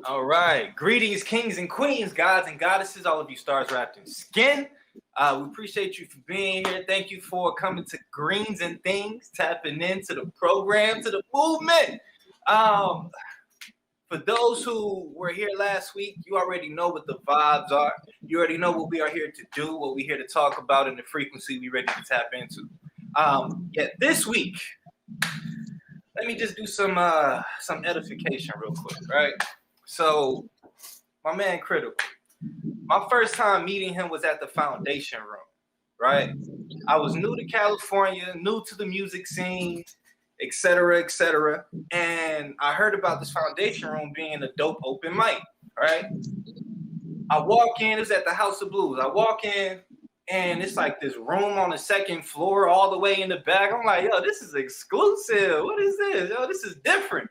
All right. Greetings, kings and queens, gods and goddesses, all of you stars wrapped in skin. We appreciate you for being here. Thank you for coming to Greens and Things, tapping into the program, to the movement. For those who were here last week, you already know what the vibes are. You already know what we are here to do, what we're here to talk about, and the frequency we're ready to tap into. This week, let me just do some edification real quick, right? So, my man Critical, my first time meeting him was at the Foundation Room, right? I was new to California, new to the music scene, et cetera, and I heard about this Foundation Room being a dope open mic, right? I walk in, it's at the House of Blues. I walk in, and it's like this room on the second floor all the way in the back. I'm like, yo, this is exclusive. What is this? Yo, this is different.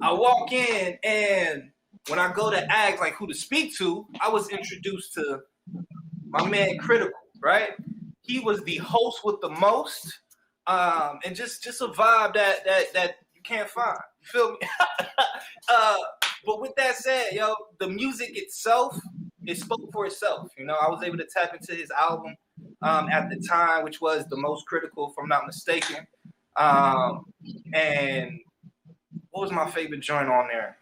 I walk in, and when I go to ask like who to speak to, I was introduced to my man Critical, right? He was the host with the most, and just a vibe that you can't find. You feel me? But with that said, yo, the music itself, it spoke for itself. You know, I was able to tap into his album at the time, which was The Most Critical, if I'm not mistaken. And what was my favorite joint on there?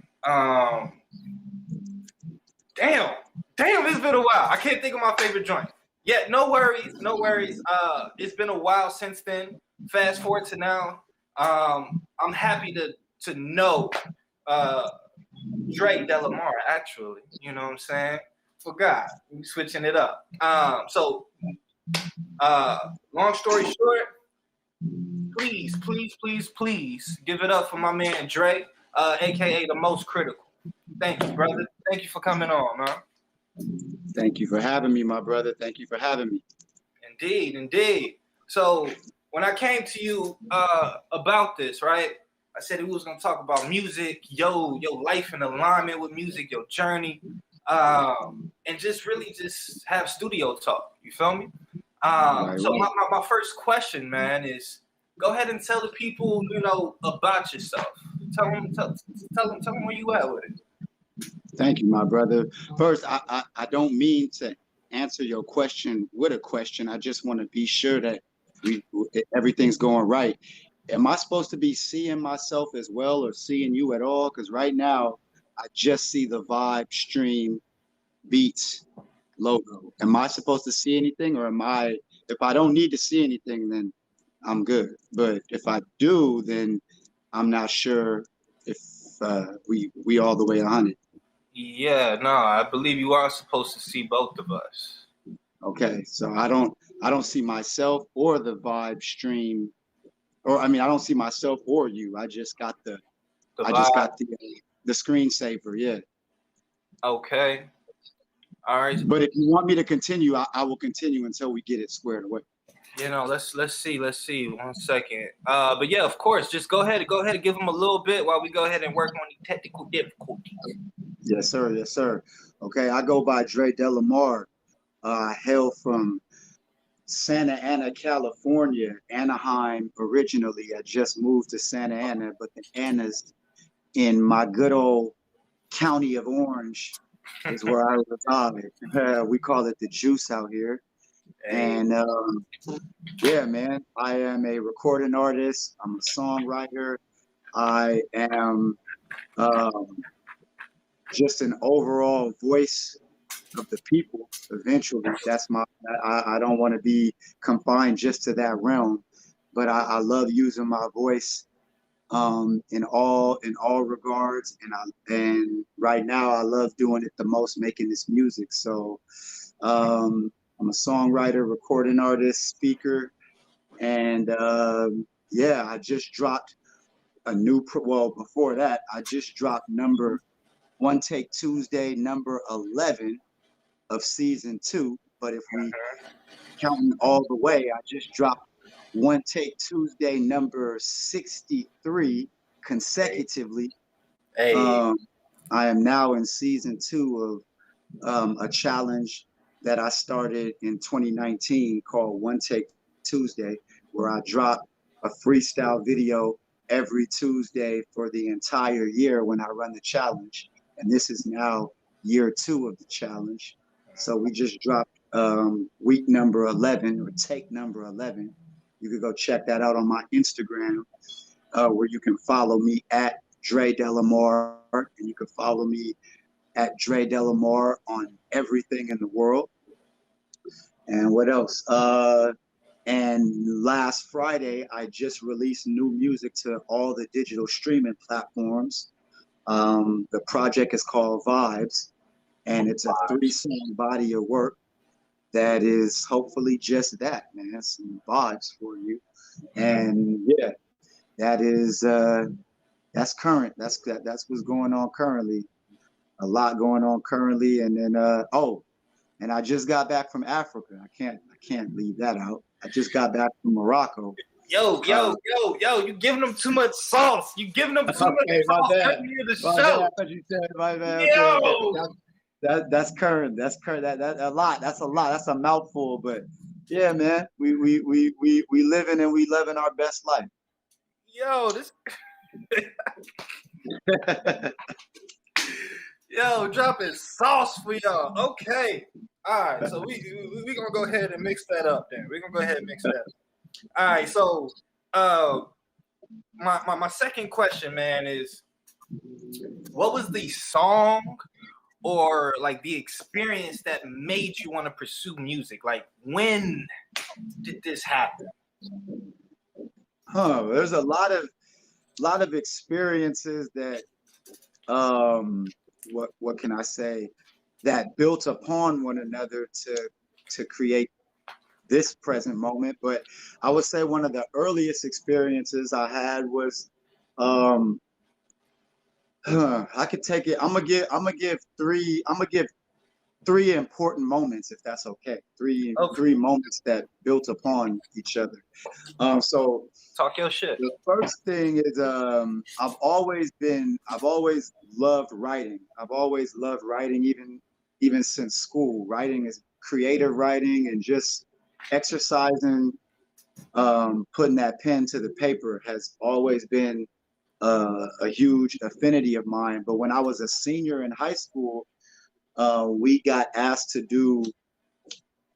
Damn, it's been a while. I can't think of my favorite joint. Yeah, no worries. It's been a while since then. Fast forward to now. I'm happy to know Dre Delamar, actually. You know what I'm saying? Forgot. We switching it up. So long story short, please give it up for my man Dre, aka The Most Critical. Thank you, brother. Thank you for coming on, man. Thank you for having me, my brother. Thank you for having me. Indeed. So when I came to you about this, right, I said we was going to talk about music, your life in alignment with music, your journey, and just really just have studio talk. You feel me? So my first question, man, is go ahead and tell the people, you know, about yourself. Tell them where you at with it. Thank you, my brother. First, I don't mean to answer your question with a question. I just want to be sure that everything's going right. Am I supposed to be seeing myself as well or seeing you at all? Because right now, I just see the Vibe Stream Beats logo. Am I supposed to see anything, or if I don't need to see anything, then I'm good. But if I do, then I'm not sure if we all the way 100. Yeah, no, I believe you are supposed to see both of us. Okay, so I don't see myself or the Vibe Stream, or I don't see myself or you. I just got the screensaver. Yeah. Okay. All right. But if you want me to continue, I will continue until we get it squared away. You know, let's see. 1 second. But yeah, of course, just go ahead and give them a little bit while we go ahead and work on the technical difficulties. Yes, sir. Okay, I go by Dre Delamar. I hail from Santa Ana, California, Anaheim originally. I just moved to Santa Ana, but the Ana's in my good old county of Orange is where I reside. We call it the juice out here. And yeah, man, I am a recording artist. I'm a songwriter. I am just an overall voice of the people. Eventually, that's I don't want to be confined just to that realm, but I love using my voice in all regards, and right now I love doing it the most, making this music. So I'm a songwriter, recording artist, speaker, and yeah, I just dropped a new before that I just dropped number One Take Tuesday, number 11 of season 2. But if we counting all the way, I just dropped One Take Tuesday, number 63 consecutively. Hey. I am now in season 2 of a challenge that I started in 2019 called One Take Tuesday, where I drop a freestyle video every Tuesday for the entire year when I run the challenge. and this is now year 2 of the challenge. So we just dropped week number 11 or take number 11. You could go check that out on my Instagram, where you can follow me at Dre Delamar, and you can follow me at Dre Delamar on everything in the world. And what else? And last Friday, I just released new music to all the digital streaming platforms. The project is called Vibes, and it's a 3-song body of work that is hopefully just that, man, some vibes for you. And yeah, that is that's current. That's what's going on currently. A lot going on currently, and then and I just got back from Africa. I can't leave that out. I just got back from Morocco. Yo, you giving them too much sauce. You giving them too much sauce. The show. I thought you said my bad. Yo. That's current. That's current. That a lot. That's a lot. That's a mouthful. But yeah, man, we living and we living our best life. Yo, this. Yo, dropping sauce for y'all. Okay. All right. So we gonna go ahead and mix that up then. We're gonna go ahead and mix that up. All right. So my second question, man, is what was the song or like the experience that made you want to pursue music? Like, when did this happen? There's a lot of experiences that what can I say, that built upon one another to create this present moment. But I would say one of the earliest experiences I had was I could take it. I'm gonna give three important moments, if that's okay. Three moments that built upon each other. So talk your shit. The first thing is I've always loved writing. I've always loved writing, even since school. Writing is creative writing, and just exercising, putting that pen to the paper has always been a huge affinity of mine. But when I was a senior in high school, we got asked to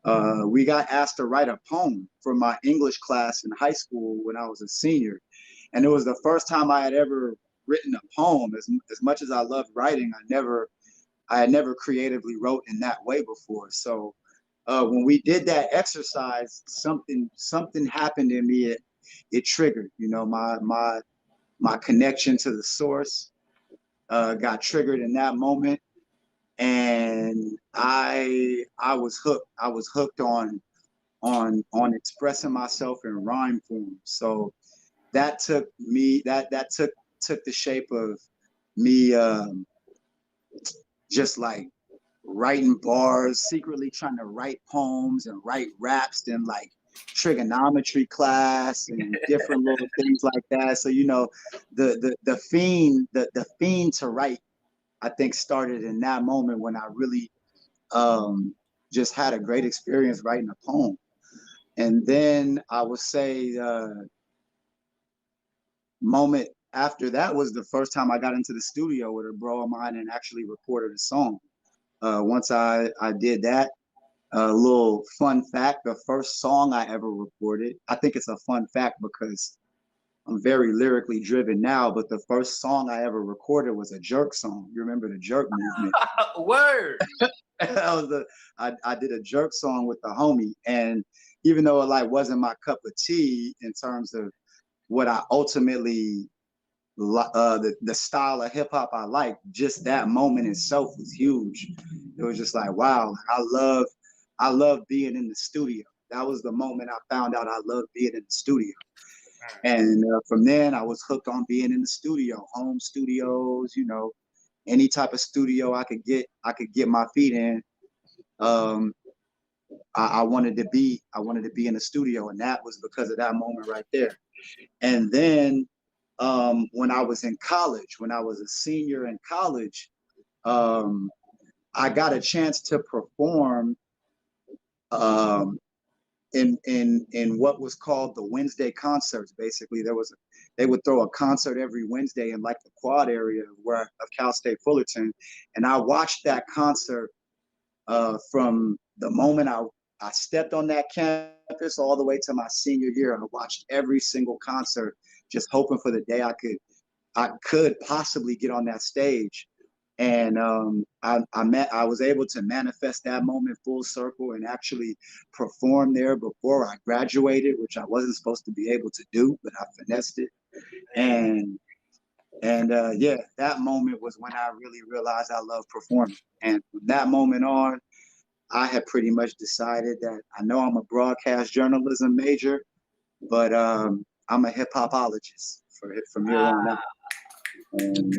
write a poem for my English class in high school when I was a senior. And it was the first time I had ever written a poem. As much as I loved writing, I had never creatively wrote in that way before. So when we did that exercise, something happened in me. It triggered, my connection to the source got triggered in that moment. And I was hooked. I was hooked on expressing myself in rhyme form. So that took the shape of me just like writing bars, secretly trying to write poems and write raps in like trigonometry class and different little things like that. So the fiend to write, I think, started in that moment when I really just had a great experience writing a poem. And then I would say moment after that was the first time I got into the studio with a bro of mine and actually recorded a song. Once I did that, a little fun fact, the first song I ever recorded, I think it's a fun fact because I'm very lyrically driven now, but the first song I ever recorded was a jerk song. You remember the jerk movement? Word. I did a jerk song with the homie, and even though it like wasn't my cup of tea in terms of what I ultimately the style of hip hop I like, just that moment itself was huge. It was just like, wow, I love being in the studio. That was the moment I found out I loved being in the studio. And from then I was hooked on being in the studio, home studios, any type of studio I could get my feet in. I wanted to be in the studio, and that was because of that moment right there. And then when I was in college, when I was a senior in college, I got a chance to perform in what was called the Wednesday concerts. Basically, there was they would throw a concert every Wednesday in like the quad area of Cal State Fullerton. And I watched that concert from the moment I stepped on that campus all the way to my senior year. I watched every single concert, just hoping for the day I could possibly get on that stage. And I was able to manifest that moment full circle and actually perform there before I graduated, which I wasn't supposed to be able to do, but I finessed it. And yeah, that moment was when I really realized I love performing. And from that moment on, I had pretty much decided that I know I'm a broadcast journalism major, but I'm a hip hopologist from here on out. And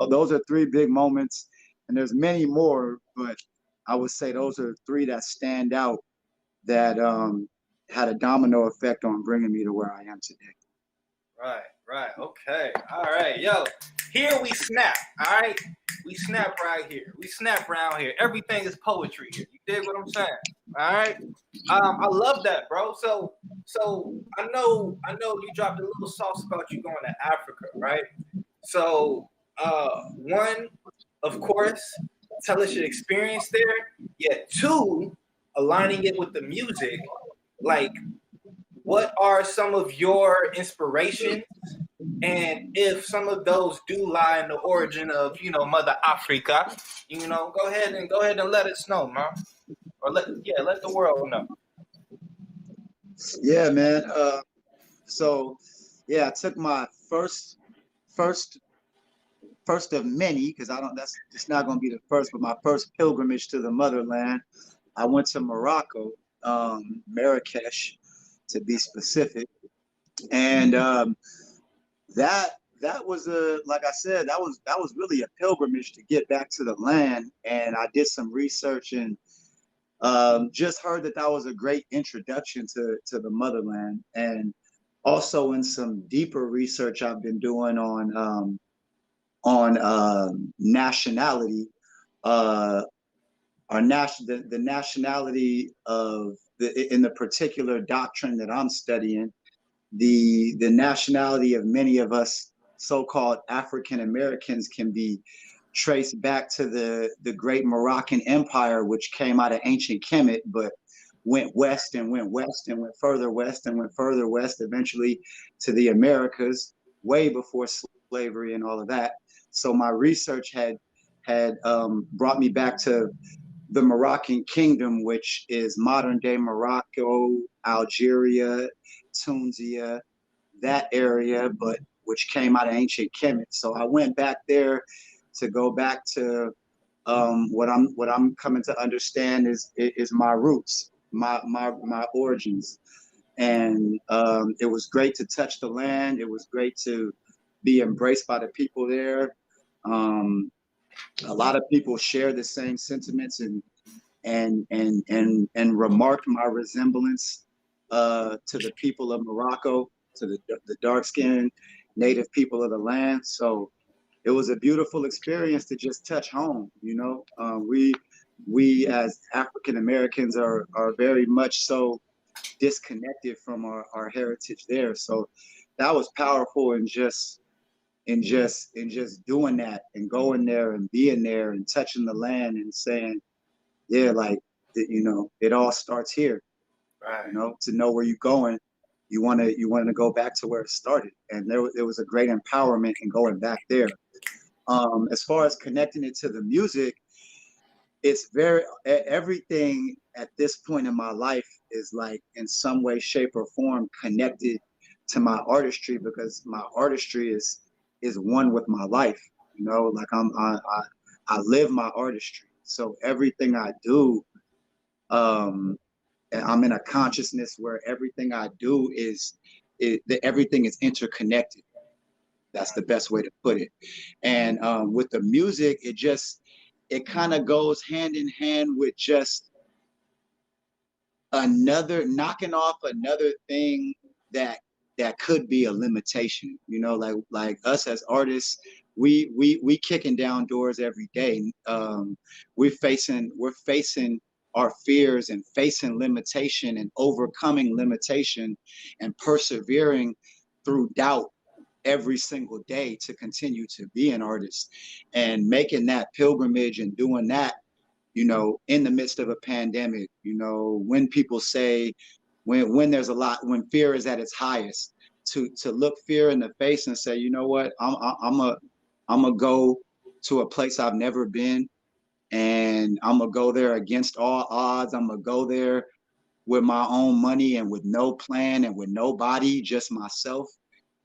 those are three big moments, and there's many more, but I would say those are three that stand out that had a domino effect on bringing me to where I am today. Right. Okay. All right. Yo, here we snap. All right. We snap right here. We snap around here. Everything is poetry here. You dig what I'm saying? All right. I love that, bro. So I know you dropped a little sauce about you going to Africa, right? So one, of course, tell us your experience there. Yet two, aligning it with the music, like what are some of your inspirations, and if some of those do lie in the origin of Mother Africa, go ahead and let us know, man, or let the world know. Yeah, man. So yeah, I took my first of many, because it's not going to be the first, but my first pilgrimage to the motherland. I went to Morocco, Marrakesh, to be specific, and that was like I said, that was really a pilgrimage to get back to the land. And I did some research and just heard that was a great introduction to the motherland. And also in some deeper research I've been doing on nationality, the nationality of in the particular doctrine that I'm studying, the nationality of many of us so-called African Americans can be traced back to the great Moroccan Empire, which came out of ancient Kemet, but went west and went west and went further west and went further west, eventually to the Americas, way before slavery and all of that. So my research had brought me back to the Moroccan kingdom, which is modern day Morocco, Algeria, Tunisia, that area, but which came out of ancient Kemet. So I went back there to go back to what I'm coming to understand is my roots, my origins. And it was great to touch the land. It was great to be embraced by the people there. A lot of people share the same sentiments and remarked my resemblance to the people of Morocco, to the dark-skinned native people of the land. So it was a beautiful experience to just touch home. We as African Americans are very much so disconnected from our heritage there. So that was powerful, and just doing that and going there and being there and touching the land and saying, yeah, like, it all starts here. Right. To know where you're going, you want to go back to where it started. And there was a great empowerment in going back there. As far as connecting it to the music, it's everything at this point in my life is like in some way, shape, or form connected to my artistry, because my artistry is one with my life. Like I live my artistry. So everything I do, I'm in a consciousness where everything I do everything is interconnected. That's the best way to put it. And with the music, it kind of goes hand in hand with just knocking off another thing that could be a limitation. Like us as artists, we kicking down doors every day. We're facing our fears and facing limitation and overcoming limitation and persevering through doubt every single day to continue to be an artist, and making that pilgrimage and doing that, you know, in the midst of a pandemic, you know, when people say, when there's a lot, when fear is at its highest, to look fear in the face and say, you know what, I'm a go to a place I've never been, and I'm gonna go there against all odds. I'm gonna go there with my own money and with no plan and with nobody, just myself.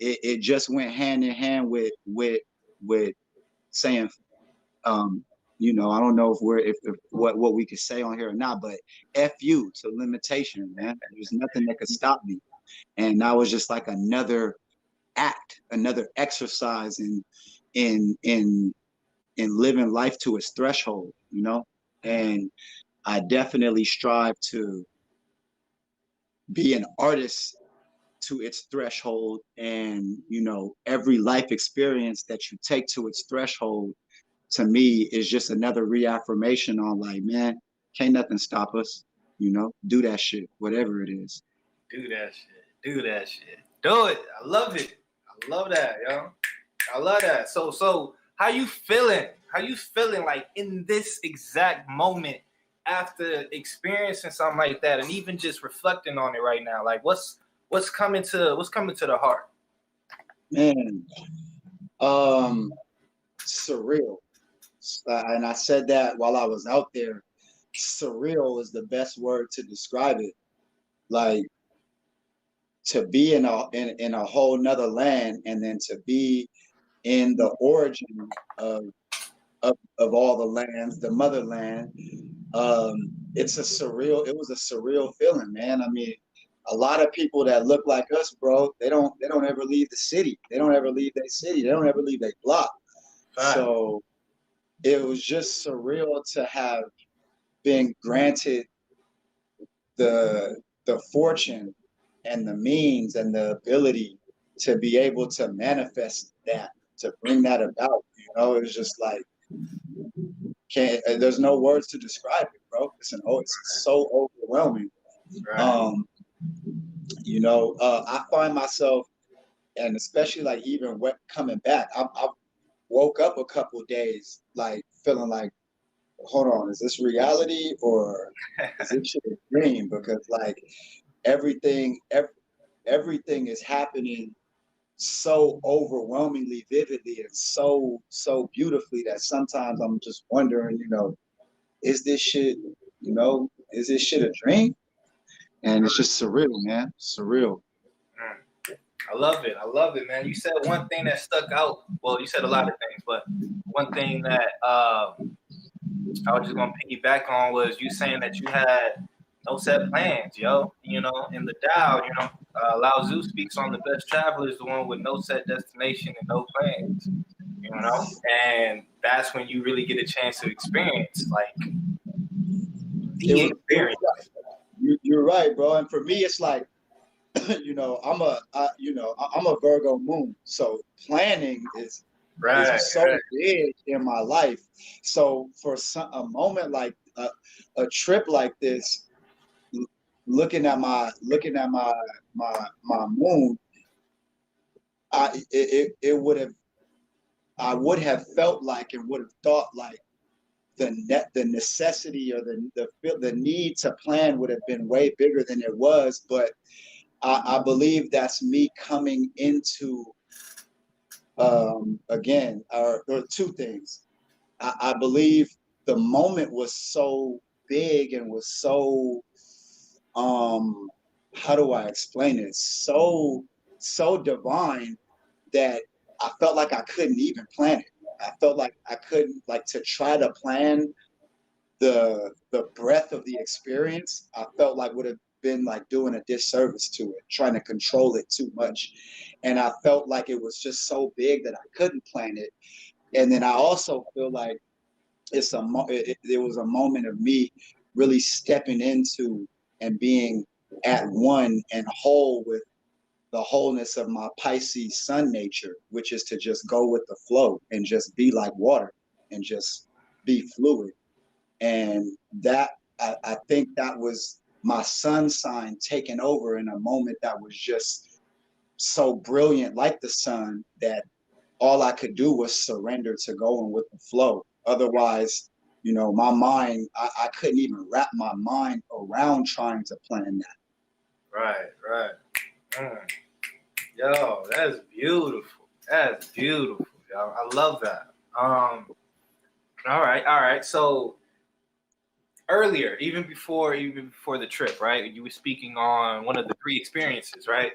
It just went hand in hand with saying, you know, I don't know if what we could say on here or not, but F you to limitation, man. There's nothing that could stop me. And that was just like another act, another exercise in living life to its threshold, you know? And I definitely strive to be an artist to its threshold. And, you know, every life experience that you take to its threshold, to me, is just another reaffirmation on like, man, can't nothing stop us, you know? Do that shit, whatever it is. Do that shit. Do that shit. Do it. I love it. I love that, yo. I love that. So how you feeling? How you feeling like in this exact moment after experiencing something like that, and even just reflecting on it right now? Like what's coming to the heart? Man, surreal. And I said that while I was out there. Surreal is the best word to describe it. Like, to be in a whole nother land, and then to be in the origin of all the lands, the motherland. It was a surreal feeling, man. I mean, a lot of people that look like us, bro, they don't ever leave the city. They don't ever leave their city. They don't ever leave their block. Right. So it was just surreal to have been granted the fortune and the means and the ability to be able to manifest that, to bring that about. You know, it was just like, there's no words to describe it, bro. It's so overwhelming. Right. You know, I find myself, and especially like even coming back, I woke up a couple of days like feeling like, hold on, is this reality or is this shit a dream? Because like everything is happening so overwhelmingly vividly and so beautifully that sometimes I'm just wondering, you know, is this shit a dream? And it's just surreal, man. Surreal. I love it, man. You said one thing that stuck out. Well, you said a lot of things, but one thing that I was just gonna piggyback on was you saying that you had no set plans, yo. You know, in the Tao, you know, Lao Tzu speaks on the best traveler is the one with no set destination and no plans. You know, and that's when you really get a chance to experience like the experience. You're right, bro. And for me, it's like, you know, I'm a Virgo moon, so planning is so big in my life. So for a moment like a trip like this, looking at my moon, I would have felt like and would have thought like the necessity or the need to plan would have been way bigger than it was. But I believe that's me coming into again, or two things. I believe the moment was so big and was so how do I explain it? So divine that I felt like I couldn't even plan it. I felt like I couldn't, like, to try to plan the breadth of the experience. I felt like would have been like doing a disservice to it, trying to control it too much. And I felt like it was just so big that I couldn't plan it. And then I also feel like it was a moment of me really stepping into and being at one and whole with the wholeness of my Pisces sun nature, which is to just go with the flow and just be like water and just be fluid. And that, I think that was my sun sign taking over in a moment that was just so brilliant like the sun that all I could do was surrender to going with the flow. Otherwise, you know, my mind, I couldn't even wrap my mind around trying to plan that. Right. Yo, that's beautiful. That's beautiful, yo. I love that. All right. So earlier, even before the trip, right? You were speaking on one of the 3 experiences, right?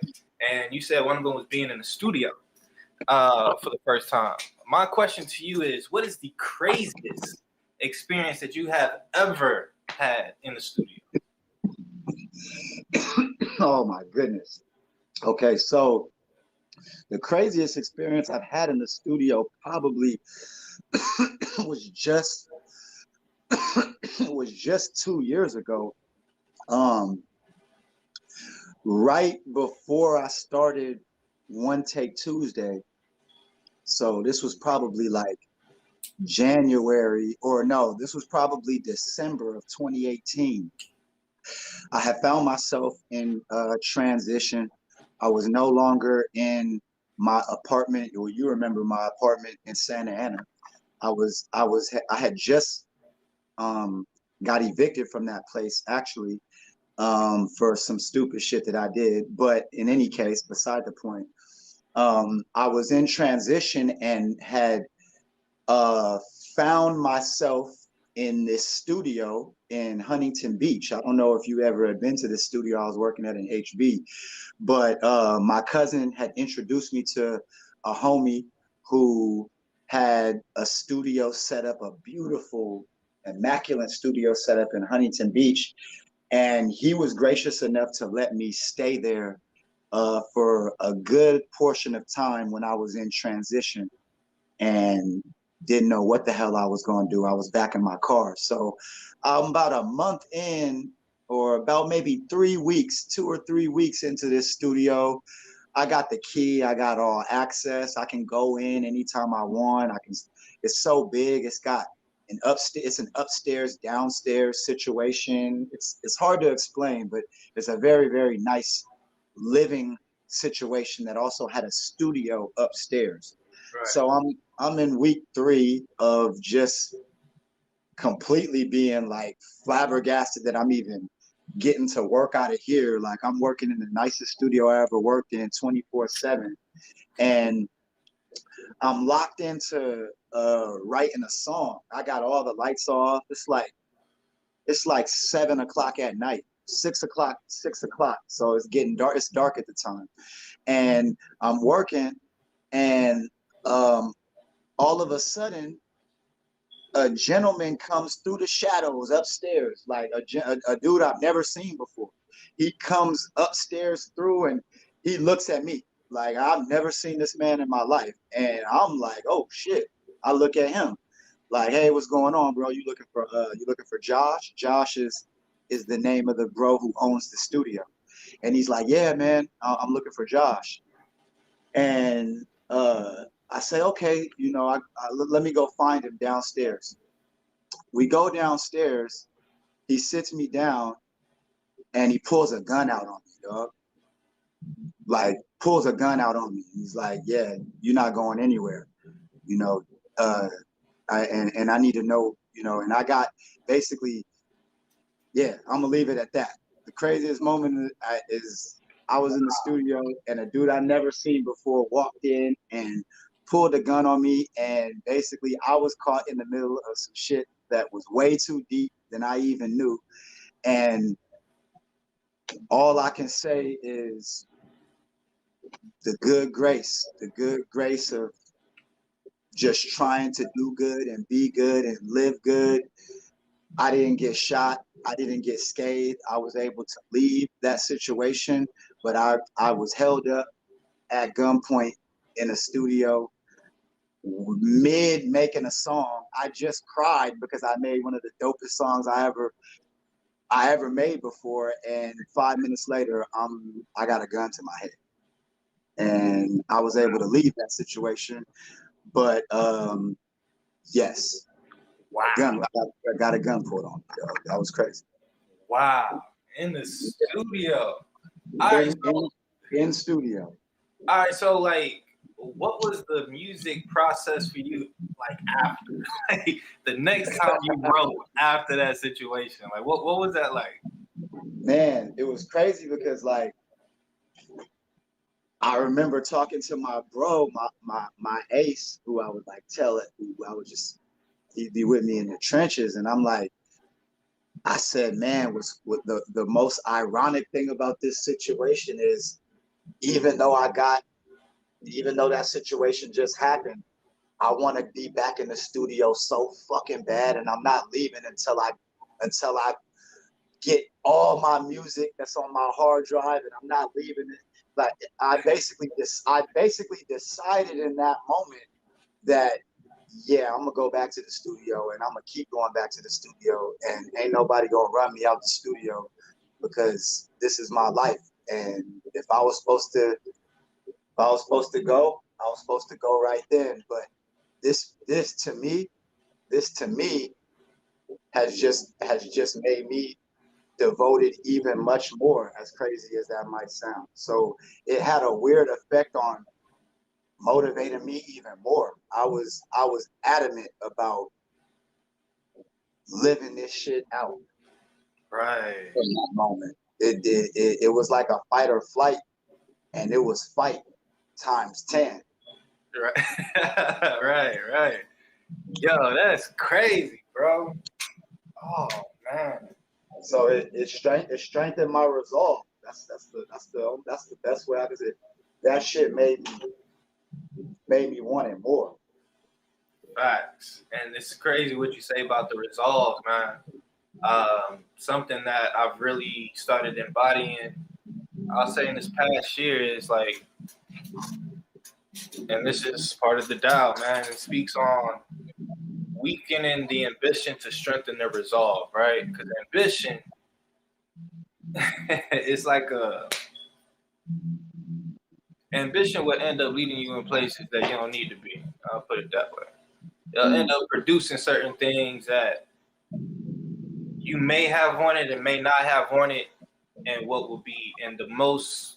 And you said one of them was being in the studio for the first time. My question to you is, what is the craziest experience that you have ever had in the studio? Oh my goodness. Okay, so the craziest experience I've had in the studio probably was just 2 years ago. Right before I started One Take Tuesday. So this was probably like January, or no, this was probably December of 2018. I had found myself in transition. I was no longer in my apartment, or you remember my apartment in Santa Ana. I had just got evicted from that place actually, for some stupid shit that I did. But in any case, beside the point, I was in transition and had found myself in this studio in Huntington Beach. I don't know if you ever had been to this studio. I was working at an HB, but my cousin had introduced me to a homie who had a studio set up, a beautiful, immaculate studio set up in Huntington Beach. And he was gracious enough to let me stay there for a good portion of time when I was in transition and didn't know what the hell I was going to do. I was back in my car. So I'm about a month in, or about maybe 3 weeks, 2 or 3 weeks into this studio. I got the key. I got all access. I can go in anytime I want. It's so big. It's got it's an upstairs, downstairs situation. It's hard to explain, but it's a very, very nice living situation that also had a studio upstairs. Right. So I'm in week 3 of just completely being like flabbergasted that I'm even getting to work out of here. Like, I'm working in the nicest studio I ever worked in 24/7. And I'm locked into writing a song. I got all the lights off. It's like 7 o'clock at night, 6 o'clock. So it's getting dark. It's dark at the time. And I'm working, and all of a sudden, a gentleman comes through the shadows upstairs, like a dude I've never seen before. He comes upstairs through, and he looks at me like, I've never seen this man in my life. And I'm like, oh shit. I look at him like, hey, what's going on, bro? You looking for Josh? Josh is the name of the bro who owns the studio. And he's like, yeah, man, I'm looking for Josh. And I say, okay, you know, let me go find him downstairs. We go downstairs. He sits me down, and he pulls a gun out on me, dog. Like, pulls a gun out on me. He's like, yeah, you're not going anywhere, you know. And I need to know, you know. And I got basically, yeah, I'm gonna leave it at that. The craziest moment is I was in the studio, and a dude I never seen before walked in and pulled a gun on me, and basically I was caught in the middle of some shit that was way too deep than I even knew. And all I can say is the good grace of just trying to do good and be good and live good. I didn't get shot. I didn't get scathed. I was able to leave that situation, but I was held up at gunpoint in a studio mid making a song. I just cried because I made one of the dopest songs I ever made before, and 5 minutes later, I got a gun to my head, and I was able to leave that situation. But yes, wow, I got a gun pulled on me. That was crazy. Wow, in the studio. In studio. All right, so like, what was the music process for you like after? Like the next time you wrote after that situation? Like what was that like? Man, it was crazy because like I remember talking to my bro, my ace, who I would like tell it, who I would just he'd be with me in the trenches, and I'm like, I said, man, was what the most ironic thing about this situation is, even though even though that situation just happened, I want to be back in the studio so fucking bad, and I'm not leaving until I get all my music that's on my hard drive, and I'm not leaving it. Like I basically decided in that moment that yeah, I'm gonna go back to the studio, and I'm gonna keep going back to the studio, and ain't nobody gonna run me out the studio because this is my life. And if I was supposed to go, I was supposed to go right then. But this to me has just made me devoted even much more, as crazy as that might sound. So it had a weird effect on motivating me even more. I was adamant about living this shit out Right. in that moment. It was like a fight or flight, and it was fight times 10. Right. right. Yo, that's crazy, bro. Oh man. So it strengthened my resolve. That's the best way I could say it. That shit made me want it more. Facts. And it's crazy what you say about the resolve, man. Something that I've really started embodying, I'll say in this past year is like, and this is part of the Tao, man. It speaks on weakening the ambition to strengthen the resolve, right? Because ambition is like ambition will end up leading you in places that you don't need to be. I'll put it that way. It'll end up producing certain things that you may have wanted and may not have wanted, and what will be. And the most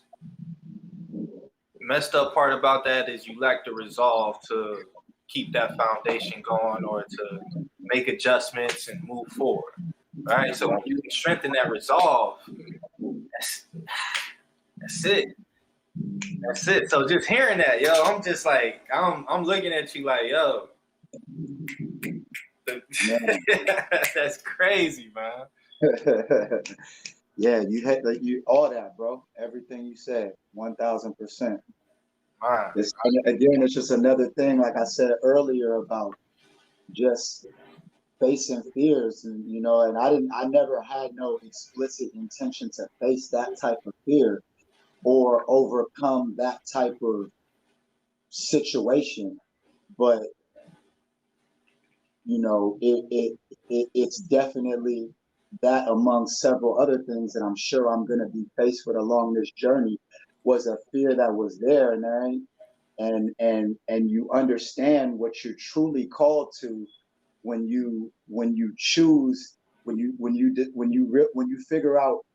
messed up part about that is you lack the resolve to keep that foundation going or to make adjustments and move forward. Right. So when you can strengthen that resolve, that's it. That's it. So just hearing that, yo, I'm just like, I'm looking at you like, yo, that's crazy, man. Yeah, you had you all that, bro. Everything you said, 1000%. Again, it's just another thing, like I said earlier, about just facing fears, and and I never had no explicit intention to face that type of fear or overcome that type of situation, but it's definitely that, among several other things that I'm sure I'm going to be faced with along this journey, was a fear that was there, and you understand what you're truly called to when you choose, when you figure out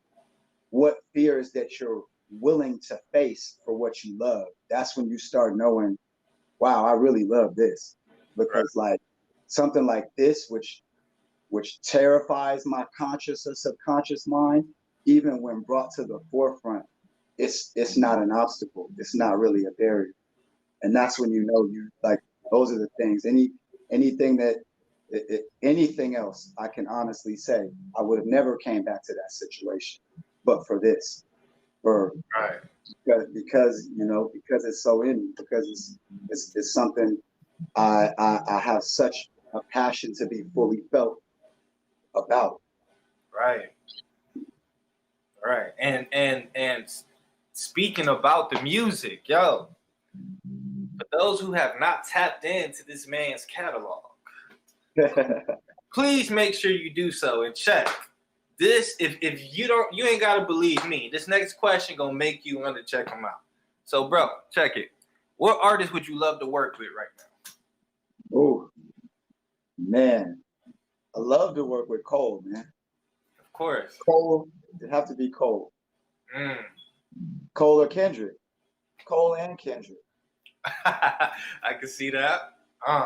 what fears that you're willing to face for what you love. That's when you start knowing, wow, I really love this. Because like something like this, which terrifies my conscious or subconscious mind, even when brought to the forefront, it's not an obstacle. It's not really a barrier. And that's when you know, you like, those are the things. Anything else, I can honestly say I would have never came back to that situation, but for this, because it's so in me, because it's something I have such a passion to be fully felt about. Right. And speaking about the music, yo, for those who have not tapped into this man's catalog, please make sure you do so and check this. If you ain't gotta believe me. This next question gonna make you want to check him out. So, bro, check it. What artist would you love to work with right now? Oh man, I love to work with Cole, man. Of course, Cole. It'd have to be Cole. Cole or Kendrick. Cole and Kendrick. I can see that.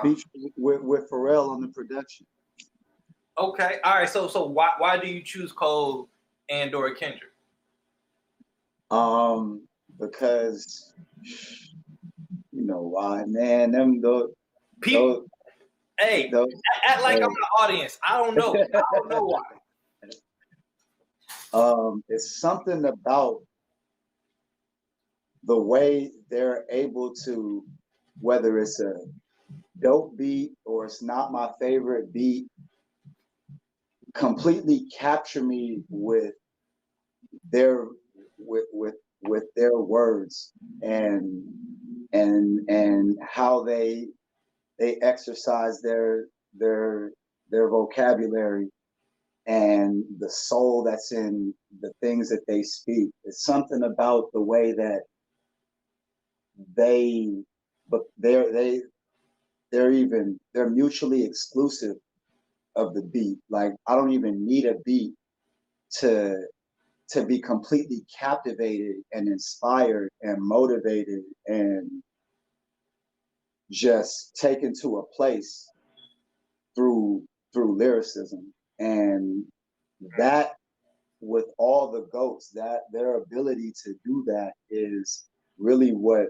Featured with Pharrell on the production. Okay, all right. So why do you choose Cole and or Kendrick? Because you know why, man. Them those People, hey, those, act like I'm the audience. I don't know. I don't know why. It's something about the way they're able to, whether it's a dope beat or it's not my favorite beat, completely capture me with their with their words and how they exercise their vocabulary and the soul that's in the things that they speak. It's something about the way that they're mutually exclusive of the beat. Like I don't even need a beat to be completely captivated and inspired and motivated and just taken to a place through lyricism. And that, with all the GOATs, that their ability to do that is really what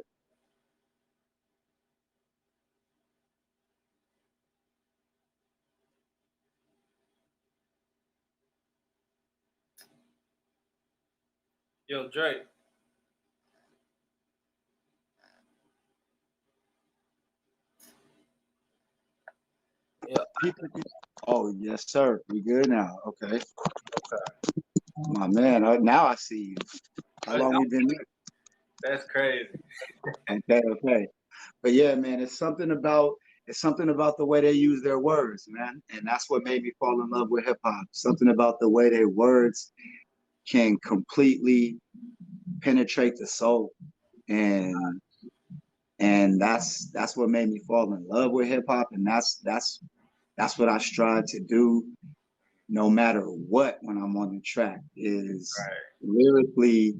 Yo, Drake. Yeah. Oh yes, sir. We good now? Okay. My man. Now I see you. How long we been there? That's crazy. Okay. But yeah, man, it's something about the way they use their words, man. And that's what made me fall in love with hip hop. Something about the way their words can completely penetrate the soul. And that's what made me fall in love with hip hop. And that's what I strive to do no matter what when I'm on the track, is lyrically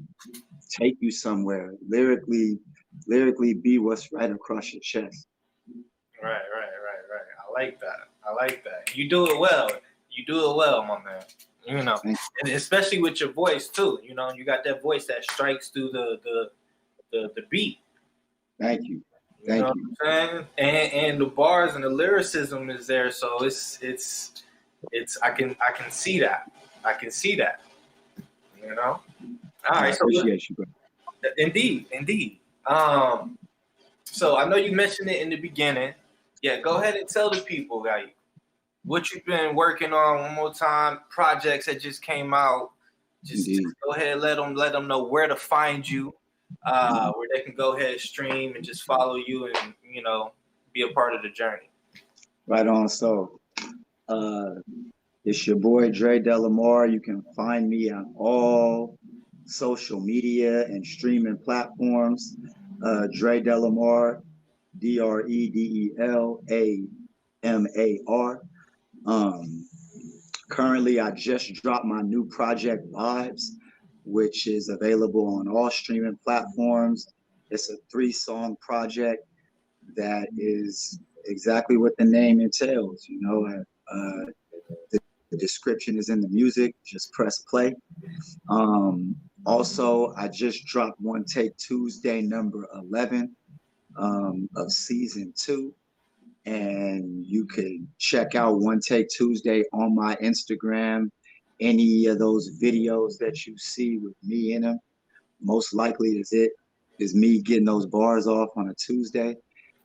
take you somewhere, lyrically be what's right across your chest. Right. I like that. You do it well. My man. You know, and especially with your voice too. You know, you got that voice that strikes through the beat. Thank you. You know what I'm saying? And the bars and the lyricism is there, so it's I can see that. I can see that. You know? All right, so appreciate you, bro. Indeed. So I know you mentioned it in the beginning. Yeah, go ahead and tell the people, like, what you've been working on one more time, projects that just came out. Just go ahead and let them know where to find you, where they can go ahead and stream and just follow you and, you know, be a part of the journey. Right on. So it's your boy Dre Delamar. You can find me on all social media and streaming platforms. Dre Delamar, DREDELAMAR. Currently, I just dropped my new project Vibes, which is available on all streaming platforms. It's a 3-song project that is exactly what the name entails. You know, the description is in the music. Just press play. Also, I just dropped One Take Tuesday, number 11 of season 2. And you can check out One Take Tuesday on my Instagram. Any of those videos that you see with me in them, most likely is me getting those bars off on a Tuesday.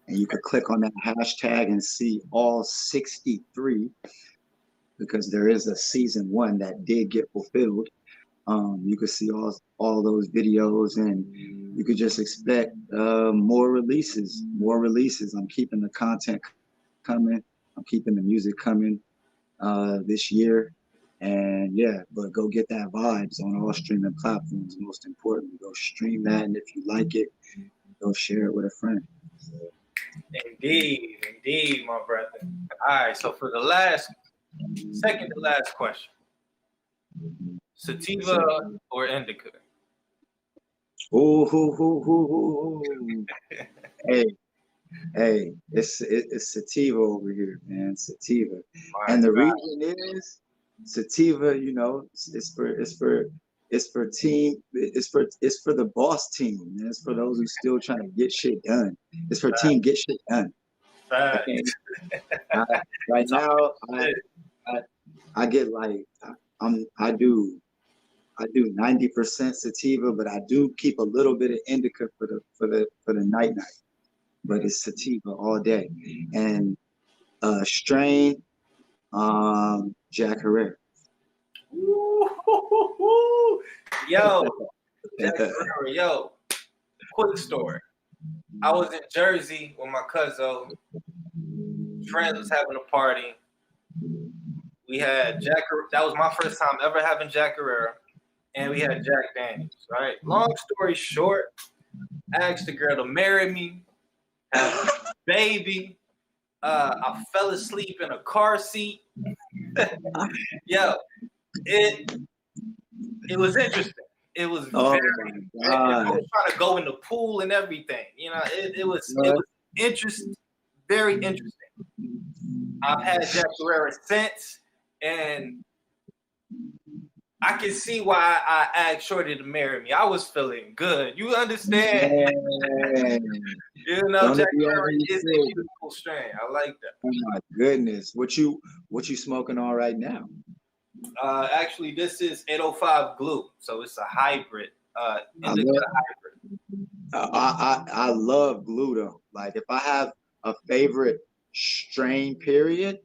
And you could click on that hashtag and see all 63, because there is a season 1 that did get fulfilled. You could see all those videos, and you could just expect more releases. I'm keeping the content coming. I'm keeping the music coming this year. And yeah, but go get that Vibes on all streaming platforms. Most importantly, go stream that, and if you like it, go share it with a friend. Indeed, my brother. All right, so for the second to last question, sativa or indica? Ooh, hoo, hoo, hoo, hoo, hoo. Hey, hey, it's sativa over here, man. Sativa, My and the God. reason is sativa. You know, it's for team. It's for the boss team, man. It's for those who still trying to get shit done. It's for team get shit done. Okay. Facts. I, right Talk now, shit. I I get like I do 90% sativa, but I do keep a little bit of indica for the night. But it's sativa all day, and strain Jack Herrera. Woo-hoo-hoo-hoo. Yo, Jack Khzzari, yo, quick story. I was in Jersey with my cousin. Friends was having a party. We had Jack. That was my first time ever having Jack Herrera, and we had Jack Daniels. Right. Long story short, I asked the girl to marry me, have a baby. I fell asleep in a car seat. Yo, it it was interesting. It was Oh very, my very. I God! was trying to go in the pool and everything. You know, it was interesting, very interesting. I've had Jack Herrera since, and I can see why I asked Shorty to marry me. I was feeling good. You understand? Man, You know, don't Jack it be Herrera having you is a feel? beautiful strain. I like that. Oh my goodness! What you smoking on right now? Actually, this is 805 glue, so it's a hybrid, I indica love hybrid. I love glue though. Like if I have a favorite strain, period,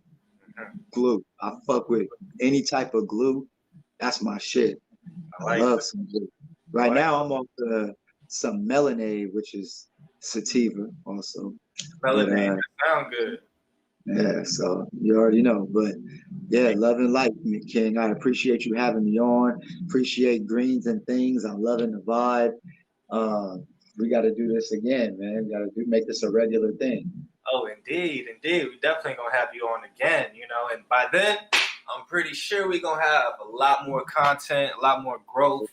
Mhm. glue. I fuck with any type of glue. That's my shit. I I like love that. some glue. I Right like now I'm on some Melonade, which is sativa also. But melanated. That sound good. yeah, so you already know. But yeah, love and light, King. I appreciate you having me on. Appreciate greens and things. I'm loving the vibe. Uh, we got to do this again, man. We got to make this a regular thing. Oh, indeed, indeed. We definitely gonna have you on again, and by then, I'm pretty sure we're gonna have a lot more content, a lot more growth,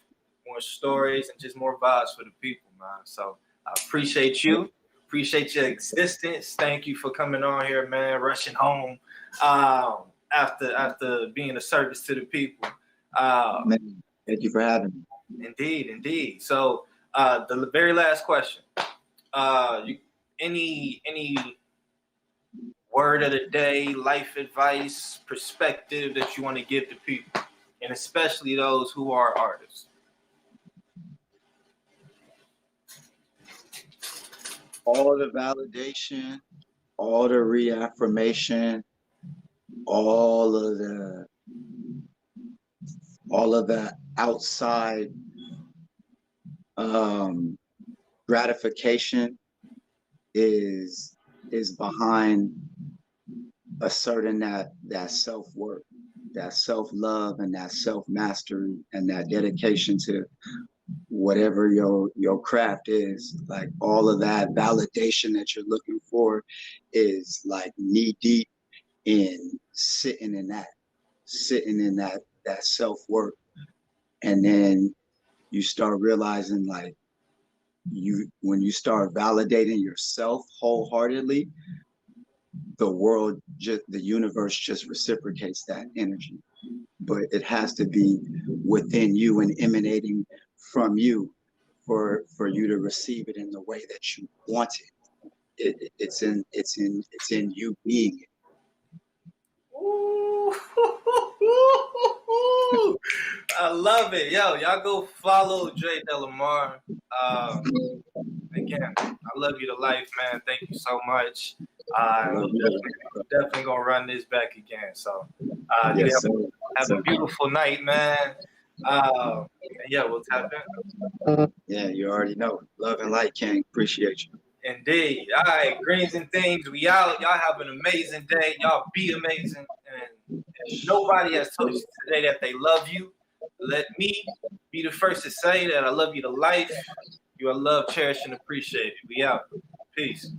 more stories, and just more vibes for the people, man. So I appreciate your existence. Thank you for coming on here, man. Rushing home after being a service to the people. Uh, Man, thank you for having me. Indeed, indeed. So the very last question. Any word of the day, life advice, perspective that you want to give to people, and especially those who are artists? All the validation, all the reaffirmation, all of the outside um, gratification is behind asserting that self-worth, that self-love, and that self-mastery, and that dedication to whatever your craft is. Like all of that validation that you're looking for is like knee deep in sitting in that self-worth. And then you start realizing, like, when you start validating yourself wholeheartedly, the universe just reciprocates that energy. But it has to be within you and emanating from you for you to receive it in the way that you want it. It's in you being it. Ooh, I love it. Yo, y'all go follow Dre Delamar. Again, I love you to life, man. Thank you so much. I We'll love you. definitely gonna run this back again. So you Yes, sir. have a beautiful night, man. And yeah, we'll tap in. Yeah, you already know. Love and light, King. Appreciate you. Indeed. All right, greens and things. We out. Y'all have an amazing day. Y'all be amazing. And if nobody has told you today that they love you, let me be the first to say that I love you to life. You are loved, cherished, and appreciated. We out. Peace.